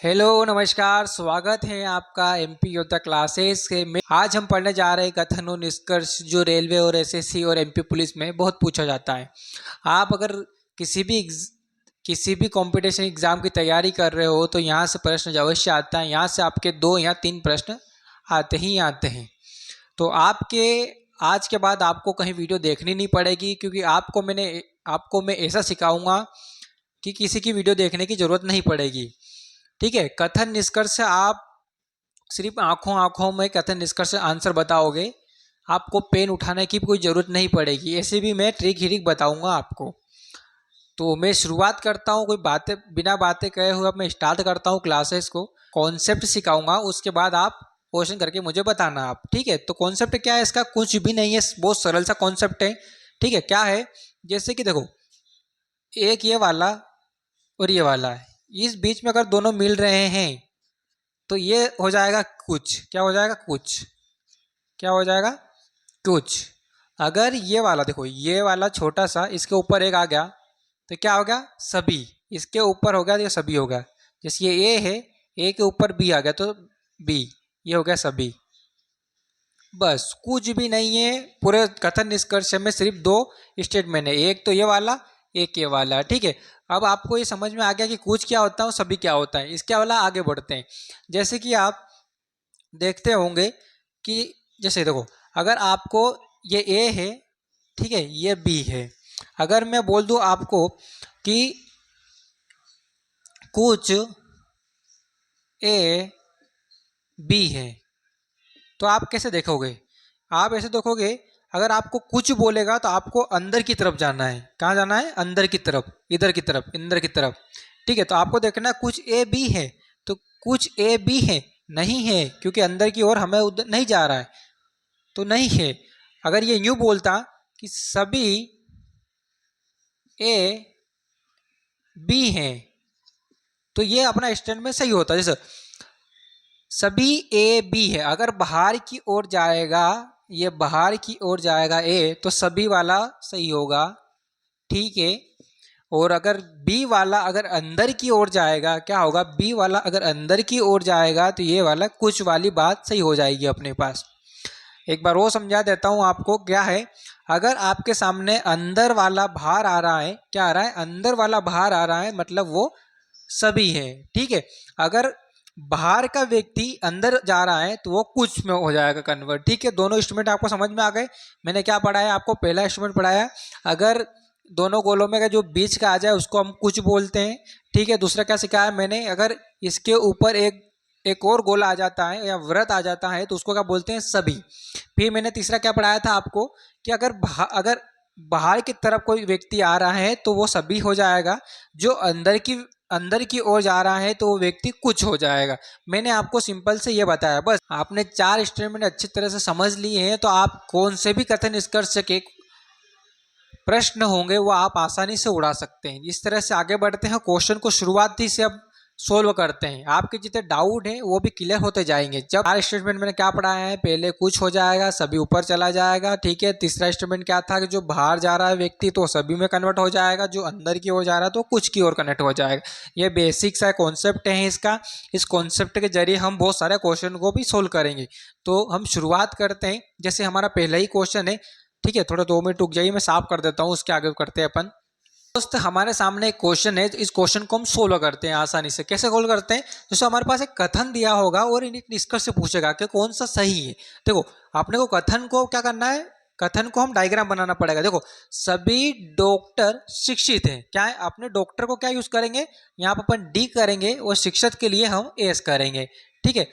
Hello नमस्कार, स्वागत है आपका एमपी योद्धा क्लासेस के में। आज हम पढ़ने जा रहे हैं कथन और निष्कर्ष, जो रेलवे और एसएससी और एमपी पुलिस में बहुत पूछा जाता है। आप अगर किसी भी कंपटीशन एग्जाम की तैयारी कर रहे हो तो यहाँ से प्रश्न अवश्य आता है। यहाँ से आपके 2 या 3 प्रश्न आते ही आते हैं। तो आपके आज के बाद आपको कहीं वीडियो देखनी नहीं पड़ेगी, क्योंकि आपको मैं ऐसा सिखाऊंगा कि किसी की वीडियो देखने की जरूरत नहीं पड़ेगी। ठीक है। कथन निष्कर्ष आप सिर्फ आंखों में कथन निष्कर्ष आंसर बताओगे, आपको पेन उठाने की कोई ज़रूरत नहीं पड़ेगी। ऐसे भी मैं ट्रिक ही बताऊंगा आपको। तो मैं शुरुआत करता हूँ, बिना बातें कहे हुए अब मैं स्टार्ट करता हूँ क्लासेस को। कॉन्सेप्ट सिखाऊंगा, उसके बाद आप क्वेश्चन करके मुझे बताना आप। ठीक है। तो कॉन्सेप्ट क्या है इसका? कुछ भी नहीं है, बहुत सरल सा कॉन्सेप्ट है। ठीक है। क्या है? जैसे कि देखो, एक ये वाला और ये वाला है, इस बीच में अगर दोनों मिल रहे हैं तो ये हो जाएगा कुछ। क्या हो जाएगा? कुछ। क्या हो जाएगा? कुछ। अगर ये वाला देखो, ये वाला छोटा सा, इसके ऊपर एक आ गया तो क्या हो गया? सभी। इसके ऊपर हो गया तो ये सभी हो गया। जैसे ये ए है, ए के ऊपर बी आ गया तो बी, ये हो गया सभी। बस, कुछ भी नहीं है। पूरे कथन निष्कर्ष में सिर्फ 2 स्टेटमेंट है, एक तो ये वाला, एक ये वाला। ठीक है। अब आपको ये समझ में आ गया कि कुछ क्या होता है और सभी क्या होता है। इसके वाला आगे बढ़ते हैं। जैसे कि आप देखते होंगे कि जैसे देखो, अगर आपको ये ए है, ठीक है, ये बी है। अगर मैं बोल दूं आपको कि कुछ ए बी है, तो आप कैसे देखोगे? आप ऐसे देखोगे, अगर आपको कुछ बोलेगा तो आपको अंदर की तरफ जाना है। कहाँ जाना है? अंदर की तरफ, इधर की तरफ, अंदर की तरफ। ठीक है। तो आपको देखना है कुछ ए बी है, तो कुछ ए बी है नहीं है, क्योंकि अंदर की ओर हमें उधर नहीं जा रहा है, तो नहीं है। अगर ये यूं बोलता कि सभी ए बी हैं, तो ये अपना स्टेटमेंट सही होता। जैसे सभी ए बी है, अगर बाहर की ओर जाएगा, ये बाहर की ओर जाएगा ए, तो सभी वाला सही होगा। ठीक है। और अगर बी वाला अगर अंदर की ओर जाएगा, क्या होगा? बी वाला अगर अंदर की ओर जाएगा तो ये वाला कुछ वाली बात सही हो जाएगी अपने पास। एक बार वो समझा देता हूँ आपको। क्या है? अगर आपके सामने अंदर वाला बाहर आ रहा है, क्या आ रहा है? अंदर वाला बाहर आ रहा है, मतलब वो सभी है। ठीक है। अगर बाहर का व्यक्ति अंदर जा रहा है तो वो कुछ में हो जाएगा कन्वर्ट। ठीक है। दोनों इंस्ट्रूमेंट आपको समझ में आ गए। मैंने क्या पढ़ाया आपको? पहला इंस्ट्रूमेंट पढ़ाया, अगर दोनों गोलों में का जो बीच का आ जाए उसको हम कुछ बोलते हैं। ठीक है। दूसरा क्या सिखाया मैंने? अगर इसके ऊपर एक और गोला आ जाता है या वृत्त आ जाता है तो उसको क्या बोलते हैं? सभी। फिर मैंने तीसरा क्या पढ़ाया था आपको कि अगर बाहर की तरफ कोई व्यक्ति आ रहा है तो वो सभी हो जाएगा, जो अंदर की ओर जा रहा है तो वो व्यक्ति कुछ हो जाएगा। मैंने आपको सिंपल से ये बताया। बस आपने 4 स्टेटमेंट अच्छी तरह से समझ लिए हैं, तो आप कौन से भी कथन निष्कर्ष के प्रश्न होंगे वो आप आसानी से उड़ा सकते हैं। इस तरह से आगे बढ़ते हैं, क्वेश्चन को शुरुआती से अब सोल्व करते हैं। आपके जितने डाउट हैं वो भी क्लियर होते जाएंगे। जब हर स्टेटमेंट मैंने क्या पढ़ाया है? पहले कुछ हो जाएगा, सभी ऊपर चला जाएगा। ठीक है। तीसरा स्टेटमेंट क्या था कि जो बाहर जा रहा है व्यक्ति तो सभी में कन्वर्ट हो जाएगा, जो अंदर की ओर जा रहा है तो कुछ की ओर कन्वर्ट हो जाएगा। ये बेसिक सा कॉन्सेप्ट है इसका। इस कॉन्सेप्ट के जरिए हम बहुत सारे क्वेश्चन को भी सोल्व करेंगे। तो हम शुरुआत करते हैं। जैसे हमारा पहला ही क्वेश्चन है। ठीक है। थोड़ा 2 मिनट रुक जाइए, मैं साफ कर देता हूँ, उसके आगे करते हैं अपन। दोस्त, हमारे सामने एक क्वेश्चन है। इस क्वेश्चन को हम सोल्व करते हैं आसानी से। कैसे सोल्व करते हैं? जैसे हमारे पास एक कथन दिया होगा और एक निष्कर्ष से पूछेगा कि कौन सा सही है। देखो, आपने को कथन को क्या करना है? कथन को हम डायग्राम बनाना पड़ेगा। देखो, सभी डॉक्टर शिक्षित हैं। क्या है? अपने डॉक्टर को क्या यूज करेंगे? यहाँ पर अपन डी करेंगे और शिक्षित के लिए हम एस करेंगे। ठीक है।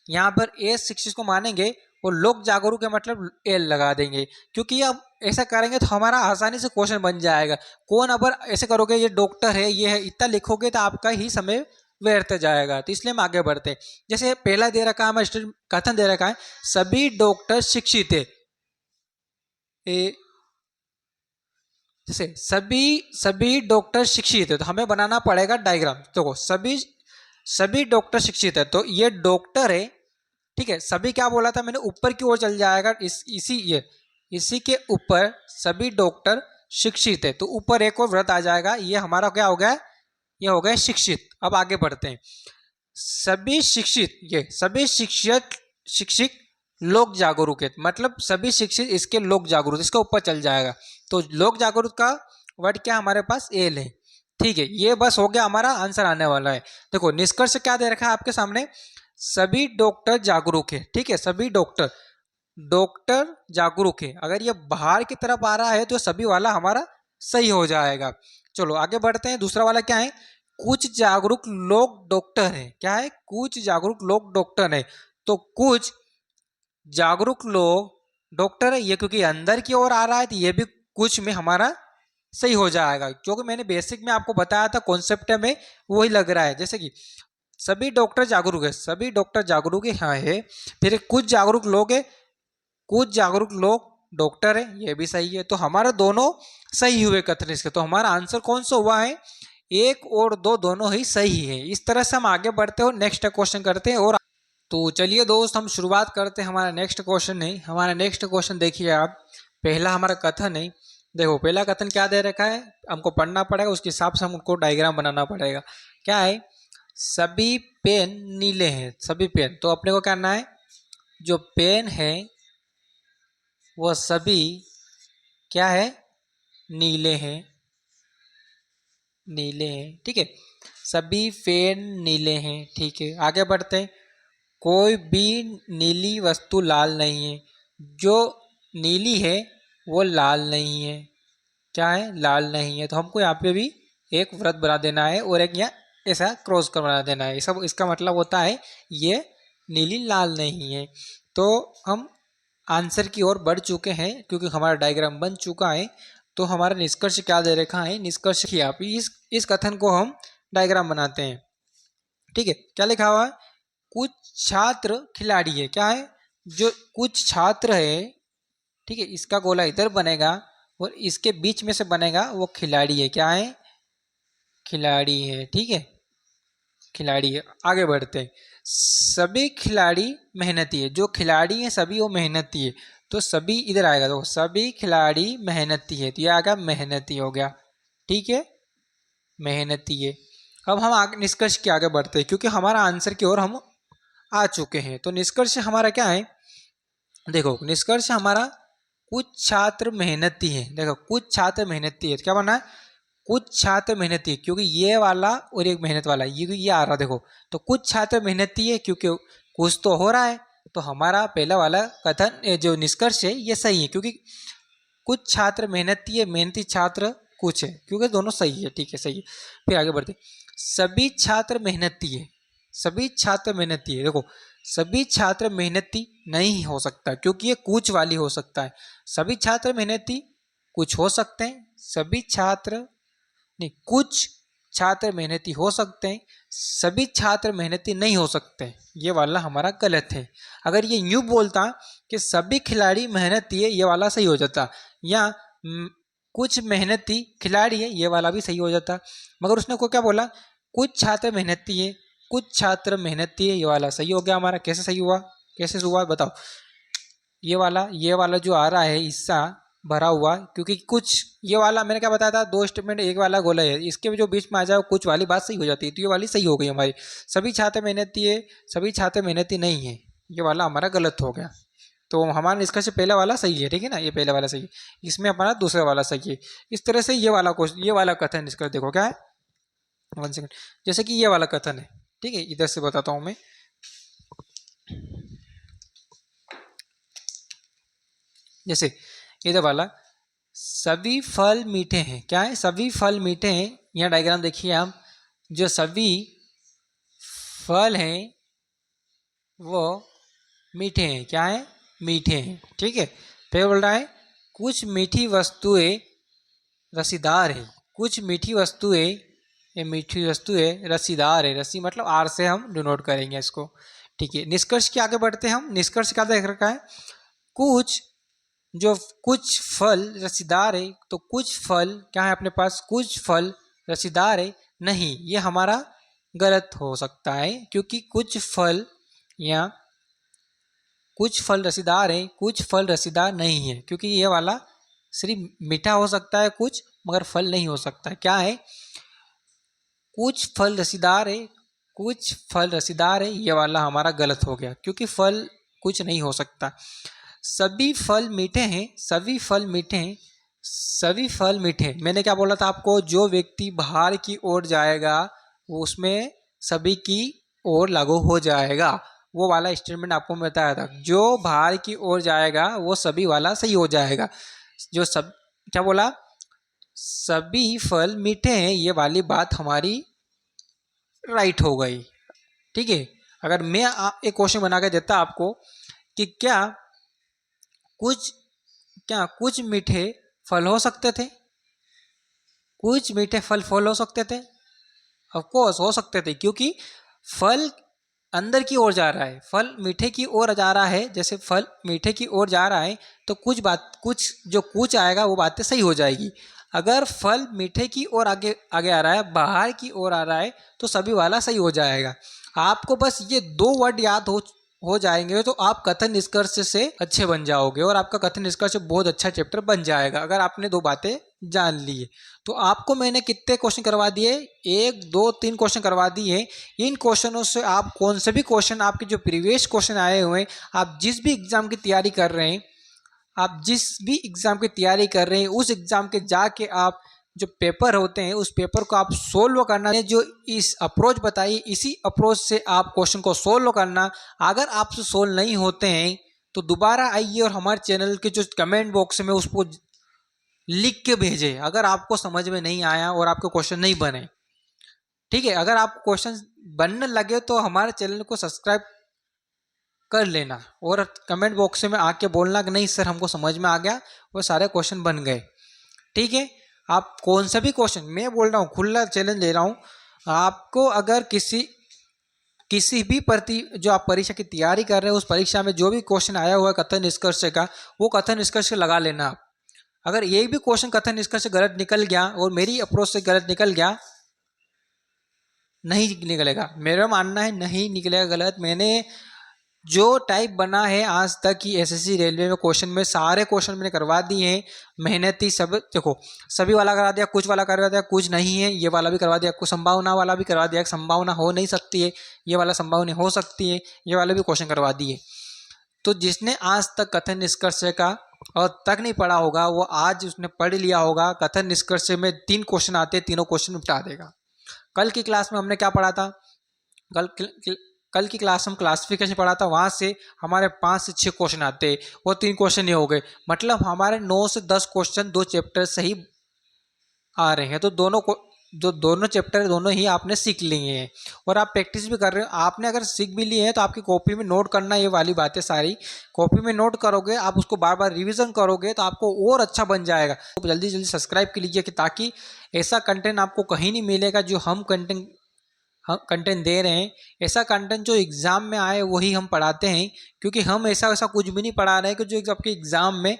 यहाँ पर एस शिक्षित को मानेंगे और लोक जागरूक है मतलब एल लगा देंगे, क्योंकि अब ऐसा करेंगे तो हमारा आसानी से क्वेश्चन बन जाएगा। कौन अगर ऐसे करोगे, ये डॉक्टर है, ये है, इतना लिखोगे तो आपका ही समय व्यर्थ जाएगा। तो इसलिए हम आगे बढ़ते हैं। जैसे पहला दे रखा है, हमें कथन दे रखा है, सभी डॉक्टर शिक्षित है। जैसे सभी डॉक्टर शिक्षित है, तो हमें बनाना पड़ेगा डायग्राम। देखो, सभी डॉक्टर शिक्षित है, तो ये डॉक्टर है। ठीक है। सभी क्या बोला था मैंने? ऊपर की ओर चल जाएगा। इसी के ऊपर सभी डॉक्टर शिक्षित है, तो ऊपर एक और व्रत आ जाएगा। ये हमारा क्या हो गया? ये हो गया शिक्षित। अब आगे बढ़ते हैं। सभी शिक्षित, ये सभी शिक्षित लोग जागरूक है, मतलब सभी शिक्षित इसके लोग जागरूक, इसके ऊपर चल जाएगा। तो लोग जागरूक का वर्ड क्या हमारे पास एल है। ठीक है, ये बस हो गया, हमारा आंसर आने वाला है। देखो निष्कर्ष क्या दे रखा है आपके सामने, सभी डॉक्टर जागरूक है। ठीक है, सभी डॉक्टर जागरूक है। अगर ये बाहर की तरफ आ रहा है तो सभी वाला हमारा सही हो जाएगा। चलो आगे बढ़ते हैं। दूसरा वाला क्या है, कुछ जागरूक लोग डॉक्टर हैं। क्या है, कुछ जागरूक लोग डॉक्टर हैं। तो कुछ जागरूक लोग डॉक्टर है, ये क्योंकि अंदर की ओर आ रहा है तो ये भी कुछ में हमारा सही हो जाएगा, क्योंकि मैंने बेसिक में आपको बताया था, कॉन्सेप्ट में वही लग रहा है। जैसे कि सभी डॉक्टर जागरूक है, सभी डॉक्टर जागरूक है, हाँ है। फिर कुछ जागरूक लोग है, कुछ जागरूक लोग डॉक्टर है, ये भी सही है। तो हमारा दोनों सही हुए कथन इसके। तो हमारा आंसर कौन सा हुआ है, एक और दो दोनों ही सही है। इस तरह से हम आगे बढ़ते हो, नेक्स्ट क्वेश्चन करते हैं। और तो चलिए दोस्त, हम शुरुआत करते हैं हमारा नेक्स्ट क्वेश्चन है। हमारा नेक्स्ट क्वेश्चन देखिए आप, पहला हमारा कथन है। देखो पहला कथन क्या दे रखा है, हमको पढ़ना पड़ेगा, उसके हिसाब से हमको डायग्राम बनाना पड़ेगा। क्या है, सभी पेन नीले हैं, सभी पेन। तो अपने को करना है, जो पेन है वो सभी क्या है, नीले हैं, नीले हैं। ठीक है, सभी पेन नीले हैं। ठीक है, आगे बढ़ते हैं। कोई भी नीली वस्तु लाल नहीं है, जो नीली है वो लाल नहीं है। क्या है, लाल नहीं है। तो हमको यहाँ पे भी एक वृत्त बना देना है और एक यहाँ ऐसा क्रॉस कर बना देना है। सब इसका मतलब होता है ये नीली लाल नहीं है। तो हम आंसर की ओर बढ़ चुके हैं, क्योंकि हमारा डायग्राम बन चुका है। तो हमारा निष्कर्ष क्या दे रखा है, निष्कर्ष की आप इस कथन को हम डायग्राम बनाते हैं। ठीक है, क्या लिखा हुआ है, कुछ छात्र खिलाड़ी है। क्या है, जो कुछ छात्र है, ठीक है, इसका गोला इधर बनेगा और इसके बीच में से बनेगा, वो खिलाड़ी है। क्या है, खिलाड़ी है। ठीक है, खिलाड़ी है। आगे बढ़ते हैं। सभी खिलाड़ी मेहनती है, जो खिलाड़ी है सभी वो मेहनती है। तो सभी इधर आएगा, तो सभी खिलाड़ी मेहनती है, तो ये आएगा मेहनती हो गया। ठीक है, मेहनती है। अब हम आगे निष्कर्ष के आगे बढ़ते हैं, क्योंकि हमारा आंसर की ओर हम आ चुके हैं। तो निष्कर्ष हमारा क्या है, देखो निष्कर्ष हमारा कुछ छात्र मेहनती है। देखो कुछ छात्र मेहनती है, तो क्या बना है, कुछ छात्र मेहनती है, क्योंकि ये वाला और एक मेहनत वाला ये आ रहा। देखो तो कुछ छात्र मेहनती है, क्योंकि कुछ तो हो रहा है। तो हमारा पहला वाला कथन जो निष्कर्ष है ये सही है, क्योंकि कुछ छात्र मेहनती है, मेहनती छात्र कुछ है, क्योंकि दोनों सही है। ठीक है, सही है। फिर आगे बढ़ते, सभी छात्र मेहनती है, सभी छात्र मेहनती है। देखो सभी छात्र मेहनती नहीं हो सकता, क्योंकि ये कुछ वाली हो सकता है। सभी छात्र मेहनती कुछ हो सकते हैं, सभी छात्र नहीं, कुछ छात्र मेहनती हो सकते हैं, सभी छात्र मेहनती नहीं हो सकते। ये वाला हमारा गलत है। अगर ये यूं बोलता कि सभी खिलाड़ी मेहनती है, ये वाला सही हो जाता। या कुछ मेहनती खिलाड़ी है, ये वाला भी सही हो जाता। मगर उसने को क्या बोला, कुछ छात्र मेहनती है, कुछ छात्र मेहनती है, ये वाला सही हो गया हमारा। कैसे सही हुआ, कैसे हुआ बताओ। ये वाला जो आ रहा है हिस्सा भरा हुआ, क्योंकि कुछ, ये वाला मैंने क्या बताया था, दो स्टेटमेंट एक वाला गोला है, इसके जो बीच में आ जाए कुछ वाली बात सही हो जाती है। तो ये वाली सही हो गई हमारी। सभी छात्र मेहनती है, सभी छात्र मेहनती नहीं है, ये वाला हमारा गलत हो गया। तो हमारा इसका से पहला वाला सही है। ठीक है ना, ये पहला वाला सही है, इसमें हमारा दूसरा वाला सही है। इस तरह से ये वाला क्वेश्चन, ये वाला कथन इसका देखो क्या है, 1 सेकंड। जैसे कि ये वाला कथन है, ठीक है, इधर से बताता हूँ मैं। जैसे इधर वाला, सभी फल मीठे हैं। क्या है, सभी फल मीठे हैं। यहाँ डायग्राम देखिए आप, जो सभी फल हैं वो मीठे हैं। क्या है, मीठे हैं। ठीक है, फिर बोल रहा है कुछ मीठी वस्तुएं रसीदार है, कुछ मीठी वस्तुएं, ये मीठी वस्तुएं रसीदार है। रसी मतलब आर से हम डिनोट करेंगे इसको। ठीक है, निष्कर्ष के आगे बढ़ते हैं हम। निष्कर्ष क्या देख रखा है, कुछ जो कुछ फल रसीदार है, तो कुछ फल क्या है अपने पास, कुछ फल रसीदार है नहीं, ये हमारा गलत हो सकता है। क्योंकि कुछ फल या कुछ फल रसीदार है, कुछ फल रसीदार नहीं है, क्योंकि ये वाला सिर्फ मीठा हो सकता है कुछ, मगर फल नहीं हो सकता। क्या है, कुछ फल रसीदार है, कुछ फल रसीदार है, ये वाला हमारा गलत हो गया क्योंकि फल कुछ नहीं हो सकता। सभी फल मीठे हैं, सभी फल मीठे हैं, सभी फल मीठे। मैंने क्या बोला था आपको, जो व्यक्ति बाहर की ओर जाएगा वो उसमें सभी की ओर लागू हो जाएगा, वो वाला स्टेटमेंट आपको मैं बताया था। जो बाहर की ओर जाएगा वो सभी वाला सही हो जाएगा। जो सब क्या बोला, सभी फल मीठे हैं, ये वाली बात हमारी राइट हो गई। ठीक है, अगर मैं एक क्वेश्चन बना के देता आपको कि क्या कुछ मीठे फल हो सकते थे, कुछ मीठे फल हो सकते थे? ऑफ कोर्स हो सकते थे, क्योंकि फल अंदर की ओर जा रहा है, फल मीठे की ओर जा रहा है। जैसे फल मीठे की ओर जा रहा है तो कुछ जो कुछ आएगा वो बातें सही हो जाएगी। अगर फल मीठे की ओर आगे आगे आ रहा है, बाहर की ओर आ रहा है, तो सभी वाला सही हो जाएगा। आपको बस ये दो वर्ड याद हो जाएंगे तो आप कथन निष्कर्ष से अच्छे बन जाओगे और आपका कथन निष्कर्ष बहुत अच्छा चैप्टर बन जाएगा अगर आपने दो बातें जान ली। तो आपको मैंने कितने क्वेश्चन करवा दिए, 1 2 3 क्वेश्चन करवा दिए। इन क्वेश्चनों से आप कौन से भी क्वेश्चन, आपके जो प्रीवियस क्वेश्चन आए हुए हैं, आप जिस भी एग्जाम की तैयारी कर रहे हैं, आप जिस भी एग्जाम की तैयारी कर रहे हैं, उस एग्जाम के जाके आप जो पेपर होते हैं उस पेपर को आप सोल्व करना है। जो इस अप्रोच बताई, इसी अप्रोच से आप क्वेश्चन को सोल्व करना। अगर आपसे सोल्व नहीं होते हैं तो दोबारा आइए और हमारे चैनल के जो कमेंट बॉक्स में उसको लिख के भेजें अगर आपको समझ में नहीं आया और आपके क्वेश्चन नहीं बने। ठीक है, अगर आपको क्वेश्चन बनने लगे तो हमारे चैनल को सब्सक्राइब कर लेना और कमेंट बॉक्स में आके बोलना कि नहीं सर हमको समझ में आ गया, वो सारे क्वेश्चन बन गए। ठीक है, आप कौन सा भी क्वेश्चन, मैं बोल रहा हूँ खुला चैलेंज ले रहा हूँ आपको, अगर किसी भी जो आप परीक्षा की तैयारी कर रहे हैं उस परीक्षा में जो भी क्वेश्चन आया हुआ है कथन निष्कर्ष का, वो कथन निष्कर्ष लगा लेना आप। अगर ये भी क्वेश्चन कथन निष्कर्ष से गलत निकल गया और मेरी अप्रोच से गलत निकल गया, नहीं निकलेगा, मेरा मानना है नहीं निकलेगा गलत। मैंने जो टाइप बना है आज तक की एसएससी रेलवे में क्वेश्चन में, सारे क्वेश्चन मैंने करवा दिए हैं, मेहनती सब। देखो सभी वाला करा दिया, कुछ वाला करवा दिया, कुछ नहीं है ये वाला भी करवा दिया, कुछ संभावना वाला भी करवा दिया, संभावना हो नहीं सकती है ये वाला संभावना हो सकती है, ये वाला भी क्वेश्चन करवा दिए। तो जिसने आज तक कथन निष्कर्ष का और तक नहीं पढ़ा होगा वो आज उसने पढ़ लिया होगा। कथन निष्कर्ष में 3 क्वेश्चन आते हैं, तीनों क्वेश्चन निपटा देगा। कल की क्लास में हमने क्या पढ़ा था, कल की क्लास हम क्लासिफिकेशन पढ़ा था, वहाँ से हमारे 5 से 6 क्वेश्चन आते हैं, वो 3 क्वेश्चन ही हो गए। मतलब हमारे 9 से 10 क्वेश्चन 2 चैप्टर से ही आ रहे हैं। तो दोनों चैप्टर दोनों ही आपने सीख लिए हैं और आप प्रैक्टिस भी कर रहे हो। आपने अगर सीख भी लिए हैं तो आपकी कॉपी में नोट करना, ये वाली बातें सारी कॉपी में नोट करोगे, आप उसको बार बार रिवीजन करोगे तो आपको और अच्छा बन जाएगा। तो जल्दी जल्दी सब्सक्राइब कर लीजिए कि ताकि ऐसा कंटेंट आपको कहीं नहीं मिलेगा जो हम कंटेंट दे रहे हैं। ऐसा कंटेंट जो एग्ज़ाम में आए वही हम पढ़ाते हैं, क्योंकि हम ऐसा कुछ भी नहीं पढ़ा रहे हैं कि जो आपके एग्ज़ाम में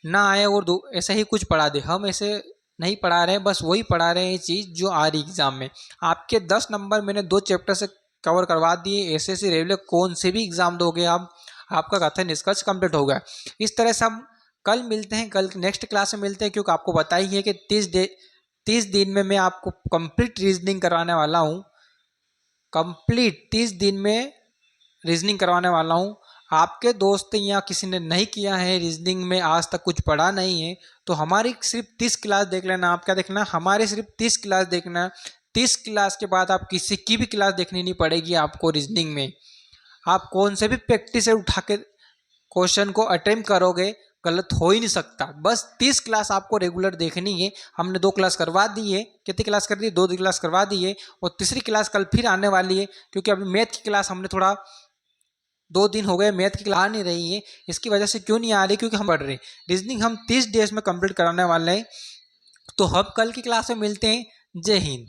ना आए और ऐसा ही कुछ पढ़ा दे। हम ऐसे नहीं पढ़ा रहे हैं, बस वही पढ़ा रहे हैं चीज़ जो आ रही एग्ज़ाम में। आपके 10 नंबर मैंने 2 चैप्टर से कवर करवा दिए। एसएससी रेलवे कौन से भी एग्ज़ाम दोगे आप, आपका कथन निष्कर्ष कंप्लीट हो गया। इस तरह से हम कल मिलते हैं, कल नेक्स्ट क्लास में मिलते हैं, क्योंकि आपको बताइए कि 30 दिन में मैं आपको कंप्लीट रीजनिंग करवाने वाला हूँ। कंप्लीट 30 दिन में रीजनिंग करवाने वाला हूँ। आपके दोस्त या किसी ने नहीं किया है रीजनिंग में, आज तक कुछ पढ़ा नहीं है, तो हमारी सिर्फ 30 क्लास देख लेना। आप क्या देखना, हमारे सिर्फ 30 क्लास देखना। 30 क्लास के बाद आप किसी की भी क्लास देखनी नहीं पड़ेगी आपको रीजनिंग में। आप कौन से भी प्रैक्टिस से उठा के क्वेश्चन को अटेम्प्ट करोगे, गलत हो ही नहीं सकता। बस 30 क्लास आपको रेगुलर देखनी है। हमने 2 क्लास करवा दी है। कितनी क्लास कर दी, 2 क्लास करवा दी है और तीसरी क्लास कल फिर आने वाली है, क्योंकि अभी मैथ की क्लास हमने थोड़ा 2 दिन हो गए मैथ की क्लास आ नहीं रही है। इसकी वजह से क्यों नहीं आ रही, क्योंकि हम पढ़ रहे हैं। रीजनिंग हम 30 डेज में कंप्लीट कराने वाले हैं। तो हम कल की क्लास में मिलते हैं। जय हिंद।